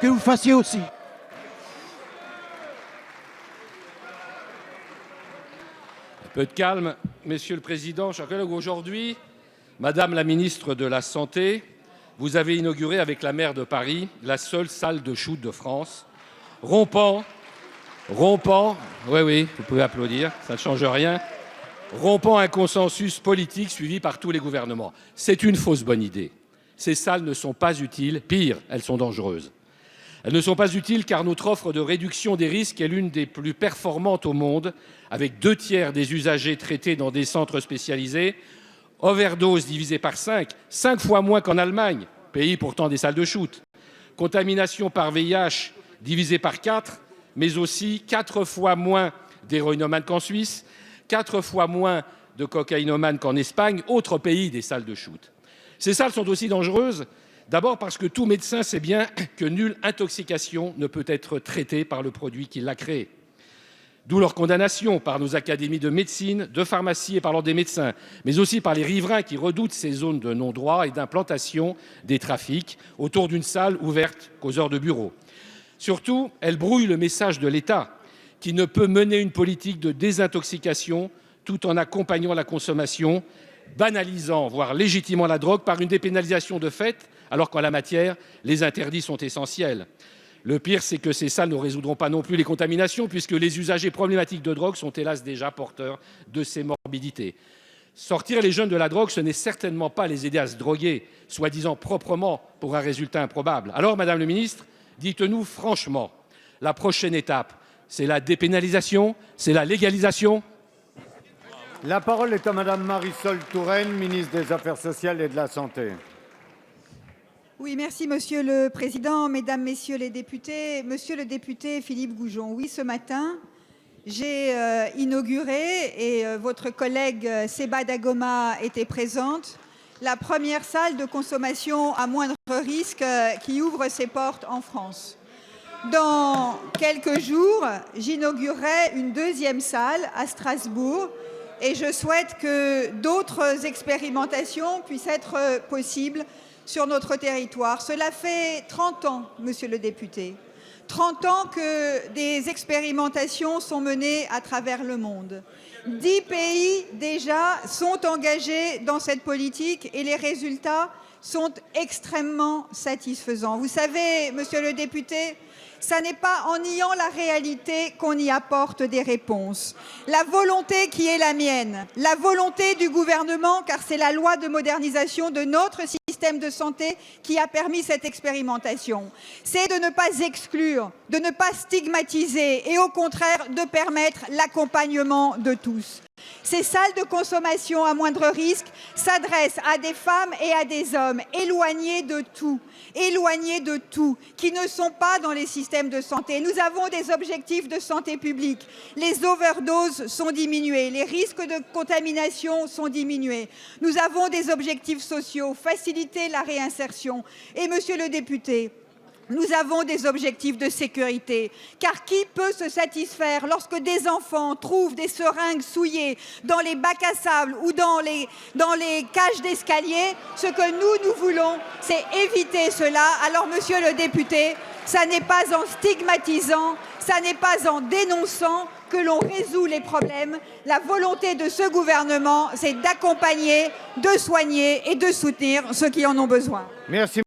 que vous fassiez aussi. Un peu de calme, Monsieur le Président, chers collègues. Aujourd'hui, Madame la ministre de la Santé, vous avez inauguré avec la maire de Paris la seule salle de shoot de France, rompant, oui, vous pouvez applaudir, ça ne change rien, rompant un consensus politique suivi par tous les gouvernements. C'est une fausse bonne idée. Ces salles ne sont pas utiles, pire, elles sont dangereuses. Elles ne sont pas utiles car notre offre de réduction des risques est l'une des plus performantes au monde, avec 2/3 des usagers traités dans des centres spécialisés, overdose divisée par 5 fois moins qu'en Allemagne, pays pourtant des salles de shoot, contamination par VIH divisée par 4, mais aussi 4 fois moins d'héroïnomanes qu'en Suisse, 4 fois moins de cocaïnomanes qu'en Espagne, autre pays des salles de shoot. Ces salles sont aussi dangereuses, d'abord parce que tout médecin sait bien que nulle intoxication ne peut être traitée par le produit qui l'a créée. D'où leur condamnation par nos académies de médecine, de pharmacie et par l'ordre des médecins, mais aussi par les riverains qui redoutent ces zones de non-droit et d'implantation des trafics autour d'une salle ouverte qu'aux heures de bureau. Surtout, elles brouillent le message de l'État, qui ne peut mener une politique de désintoxication tout en accompagnant la consommation, banalisant, voire légitimant la drogue par une dépénalisation de fait, alors qu'en la matière, les interdits sont essentiels. Le pire, c'est que ces salles ne résoudront pas non plus les contaminations, puisque les usagers problématiques de drogue sont hélas déjà porteurs de ces morbidités. Sortir les jeunes de la drogue, ce n'est certainement pas les aider à se droguer, soi-disant proprement, pour un résultat improbable. Alors, Madame le Ministre, dites-nous franchement, la prochaine étape, c'est la dépénalisation, c'est la légalisation? La parole est à Madame Marisol Touraine, ministre des Affaires sociales et de la Santé. Oui, merci Monsieur le Président, Mesdames, Messieurs les députés. Monsieur le député Philippe Goujon, oui, ce matin, j'ai inauguré, et votre collègue Seba Dagoma était présente, la première salle de consommation à moindre risque qui ouvre ses portes en France. Dans quelques jours, j'inaugurerai une deuxième salle à Strasbourg et je souhaite que d'autres expérimentations puissent être possibles sur notre territoire. Cela fait 30 ans, monsieur le député, 30 ans que des expérimentations sont menées à travers le monde. 10 pays déjà sont engagés dans cette politique et les résultats sont extrêmement satisfaisants. Vous savez, monsieur le député, ça n'est pas en niant la réalité qu'on y apporte des réponses. La volonté qui est la mienne, la volonté du gouvernement, car c'est la loi de modernisation de notre système de santé qui a permis cette expérimentation, c'est de ne pas exclure, de ne pas stigmatiser et au contraire de permettre l'accompagnement de tous. Ces salles de consommation à moindre risque s'adressent à des femmes et à des hommes éloignés de tout, qui ne sont pas dans les systèmes de santé. Nous avons des objectifs de santé publique. Les overdoses sont diminuées, les risques de contamination sont diminués. Nous avons des objectifs sociaux, faciliter la réinsertion. Et monsieur le député, nous avons des objectifs de sécurité, car qui peut se satisfaire lorsque des enfants trouvent des seringues souillées dans les bacs à sable ou dans les cages d'escalier? Ce que nous voulons, c'est éviter cela. Alors, monsieur le député, ça n'est pas en stigmatisant, ça n'est pas en dénonçant que l'on résout les problèmes. La volonté de ce gouvernement, c'est d'accompagner, de soigner et de soutenir ceux qui en ont besoin. Merci.